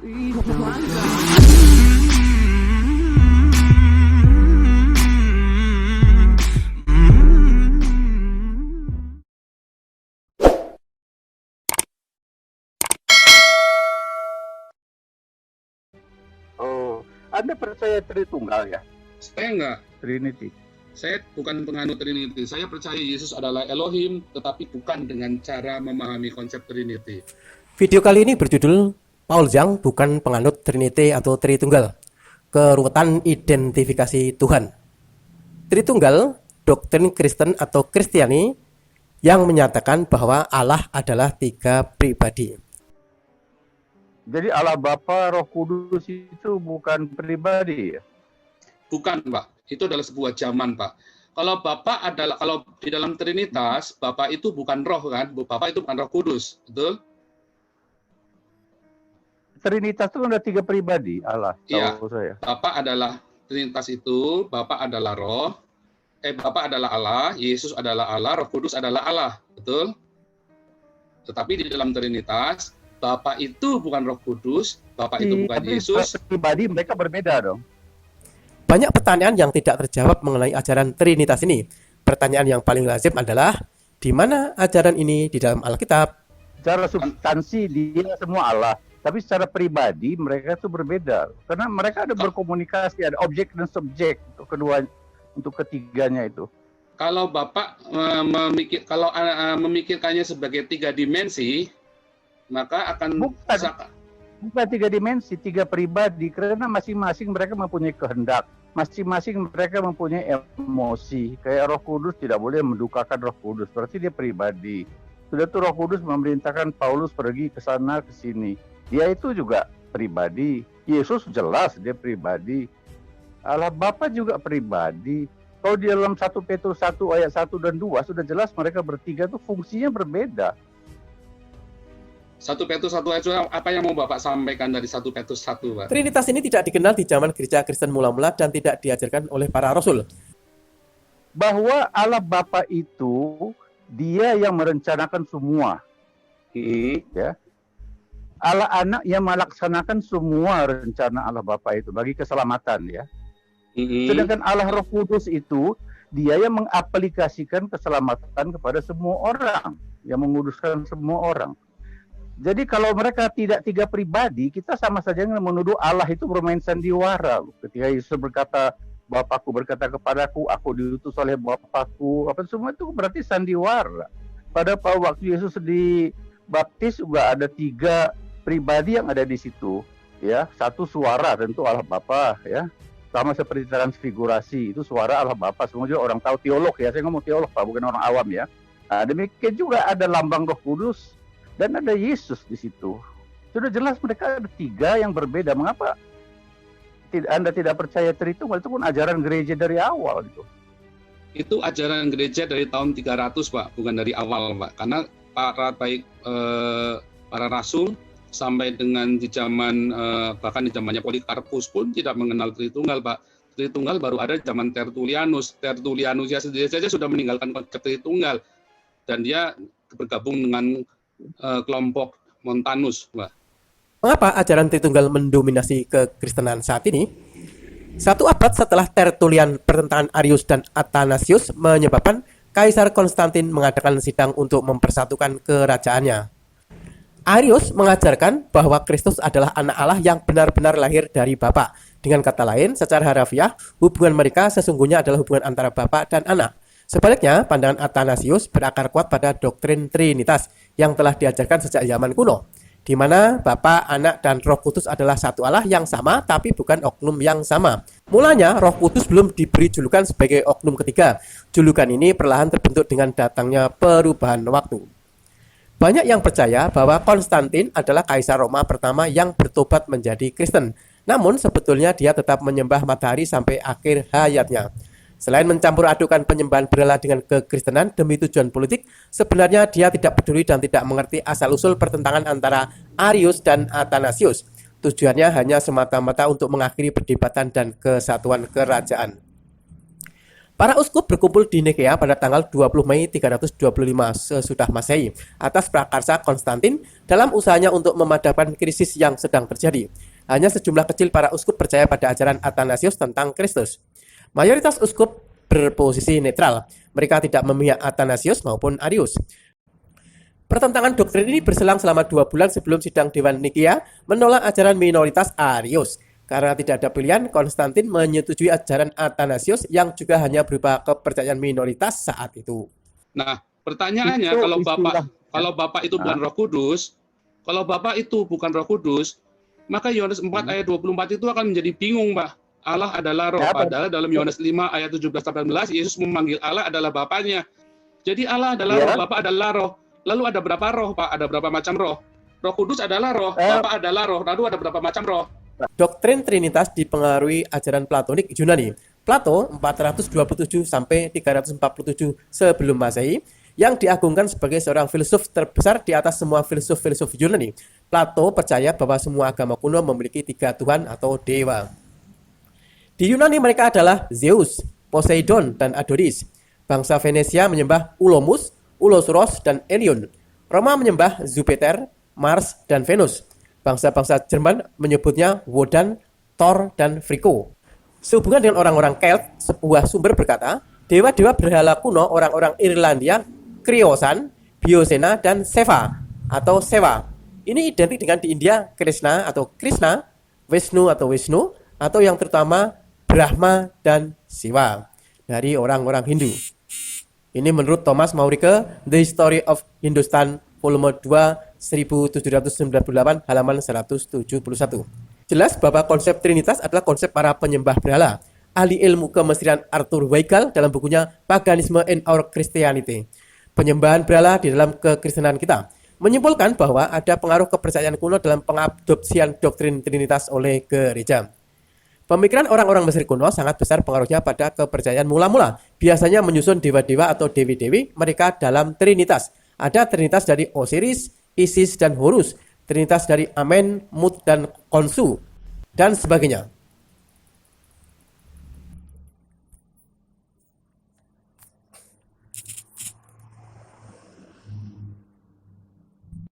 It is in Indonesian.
Oh, Anda percaya Tritunggal ya? Saya enggak. Trinity. Saya bukan penganut Trinity. Saya percaya Yesus adalah Elohim, tetapi bukan dengan cara memahami konsep Trinity. Video kali ini berjudul Paul Zhang bukan penganut Trinity atau Tritunggal. Keruwetan identifikasi Tuhan. Tritunggal, doktrin Kristen atau Kristiani yang menyatakan bahwa Allah adalah 3 pribadi. Jadi Allah Bapa, Roh Kudus itu bukan pribadi ya? Bukan, Pak. Itu adalah sebuah zaman, Pak. Kalau Bapa adalah, kalau di dalam Trinitas, Bapa itu bukan roh kan? Bapa itu bukan Roh Kudus, betul? Trinitas itu ada 3 pribadi Allah. Iya. Tahu saya. Bapa adalah Trinitas itu, Bapa adalah roh, Bapa adalah Allah, Yesus adalah Allah, Roh Kudus adalah Allah, betul? Tetapi di dalam Trinitas, Bapa itu bukan Roh Kudus, Bapa itu bukan Yesus. Pribadi mereka berbeda dong. Banyak pertanyaan yang tidak terjawab mengenai ajaran Trinitas ini. Pertanyaan yang paling lazim adalah, di mana ajaran ini di dalam Alkitab? Secara substansi dia semua Allah, tapi secara pribadi mereka itu berbeda. Karena mereka ada berkomunikasi, ada objek dan subjek untuk ketiganya itu. Kalau Bapak memikirkannya sebagai 3 dimensi, maka akan bukan 3 dimensi, 3 pribadi, karena masing-masing mereka mempunyai kehendak, masing-masing mereka mempunyai emosi. Kayak Roh Kudus tidak boleh mendukakan Roh Kudus, berarti dia pribadi. Sudah tuh Roh Kudus memerintahkan Paulus pergi ke sana ke sini, dia itu juga pribadi. Yesus jelas dia pribadi. Allah Bapa juga pribadi. Kalau di dalam 1 Petrus 1 ayat 1 dan 2 sudah jelas mereka bertiga itu fungsinya berbeda. 1 Petrus 1 ayat, apa yang mau Bapak sampaikan dari 1 Petrus 1, Pak? Trinitas ini tidak dikenal di zaman gereja Kristen mula-mula dan tidak diajarkan oleh para rasul. Bahwa Allah Bapa itu dia yang merencanakan semua. Ya. Allah Anak yang melaksanakan semua rencana Allah Bapa itu bagi keselamatan ya. Sedangkan Allah Roh Kudus itu dia yang mengaplikasikan keselamatan kepada semua orang, yang menguduskan semua orang. Jadi kalau mereka tidak 3 pribadi, kita sama saja menuduh Allah itu bermain sandiwara. Ketika Yesus berkata, Bapakku berkata kepadaku, aku diutus oleh Bapakku, apa semua itu berarti sandiwara. Pada waktu Yesus dibaptis juga ada 3 pribadi yang ada di situ, ya. 1 suara tentu Allah Bapa, ya. Sama seperti transfigurasi itu suara Allah Bapa. Semua juga orang tahu, teolog ya. Saya ngomong teolog Pak, bukan orang awam ya. Nah, demikian juga ada lambang Roh Kudus dan ada Yesus di situ. Sudah jelas mereka ada 3 yang berbeda. Mengapa Anda tidak percaya Tritunggal? Itu pun ajaran gereja dari awal itu. Itu ajaran gereja dari tahun 300, Pak, bukan dari awal, Pak. Karena para rasul sampai dengan di zaman bahkan di zamannya Polikarpus pun tidak mengenal Tritunggal, Pak. Tritunggal baru ada zaman Tertullianus. Tertullianus sendiri saja sudah meninggalkan konsep Tritunggal dan dia bergabung dengan kelompok Montanus, Pak. Mengapa ajaran Tritunggal mendominasi kekristenan saat ini? 1 abad setelah Tertullian, pertentangan Arius dan Athanasius menyebabkan Kaisar Konstantin mengadakan sidang untuk mempersatukan kerajaannya. Arius mengajarkan bahwa Kristus adalah anak Allah yang benar-benar lahir dari Bapa. Dengan kata lain, secara harafiah, hubungan mereka sesungguhnya adalah hubungan antara Bapa dan anak. Sebaliknya, pandangan Athanasius berakar kuat pada doktrin Trinitas yang telah diajarkan sejak zaman kuno, di mana Bapa, Anak, dan Roh Kudus adalah satu Allah yang sama, tapi bukan oknum yang sama. Mulanya, Roh Kudus belum diberi julukan sebagai oknum ketiga. Julukan ini perlahan terbentuk dengan datangnya perubahan waktu. Banyak yang percaya bahwa Konstantin adalah Kaisar Roma pertama yang bertobat menjadi Kristen. Namun sebetulnya dia tetap menyembah matahari sampai akhir hayatnya. Selain mencampur adukan penyembahan berhala dengan kekristenan demi tujuan politik, sebenarnya dia tidak peduli dan tidak mengerti asal-usul pertentangan antara Arius dan Athanasius. Tujuannya hanya semata-mata untuk mengakhiri perdebatan dan kesatuan kerajaan. Para uskup berkumpul di Nikea pada tanggal 20 Mei 325 sesudah Masehi atas prakarsa Konstantin dalam usahanya untuk memadamkan krisis yang sedang terjadi. Hanya sejumlah kecil para uskup percaya pada ajaran Athanasius tentang Kristus. Mayoritas uskup berposisi netral. Mereka tidak memihak Athanasius maupun Arius. Pertentangan doktrin ini berselang selama 2 bulan sebelum sidang Dewan Nikea menolak ajaran minoritas Arius. Karena tidak ada pilihan, Konstantin menyetujui ajaran Athanasius yang juga hanya berupa kepercayaan minoritas saat itu. Nah, pertanyaannya, Itu kalau Bapak itu bukan Roh Kudus, maka Yohanes 4 ayat 24 itu akan menjadi bingung, Pak. Allah adalah roh, padahal dalam Yohanes 5 ayat 17-18 Yesus memanggil Allah adalah Bapaknya. Jadi Allah adalah roh, Bapak adalah roh. Lalu ada berapa roh, Pak? Ada berapa macam roh? Roh Kudus adalah roh, Bapak adalah roh. Lalu ada berapa macam roh? Doktrin Trinitas dipengaruhi ajaran Platonik Yunani. Plato 427 sampai 347 sebelum Masehi yang diagungkan sebagai seorang filsuf terbesar di atas semua filsuf-filsuf Yunani. Plato percaya bahwa semua agama kuno memiliki 3 Tuhan atau dewa. Di Yunani mereka adalah Zeus, Poseidon, dan Adonis. Bangsa Venesia menyembah Ulomus, Ulosuros, dan Elion. Roma menyembah Jupiter, Mars, dan Venus. Bangsa-bangsa Jerman menyebutnya Wodan, Thor, dan Frigga. Sehubungan dengan orang-orang Celt, sebuah sumber berkata, dewa-dewa berhala kuno orang-orang Irlandia, Kriosan, Biosena, dan Seva atau Sewa. Ini identik dengan di India Krishna atau Krishna, Vishnu atau Wisnu, atau yang terutama Brahma dan Siwa dari orang-orang Hindu. Ini menurut Thomas Maurike, The History of Hindustan, volume 2, 1798, halaman 171. Jelas bahwa konsep Trinitas adalah konsep para penyembah berhala. Ahli ilmu kemestian Arthur Weigel dalam bukunya Paganism in Our Christianity, penyembahan berhala di dalam kekristenan kita, menyimpulkan bahwa ada pengaruh kepercayaan kuno dalam pengadopsian doktrin Trinitas oleh gereja. Pemikiran orang-orang Mesir kuno sangat besar pengaruhnya pada kepercayaan mula-mula, biasanya menyusun dewa-dewa atau dewi-dewi mereka dalam Trinitas. Ada Trinitas dari Osiris, Isis, dan Horus, Trinitas dari Amen, Mut, dan Konsu, dan sebagainya.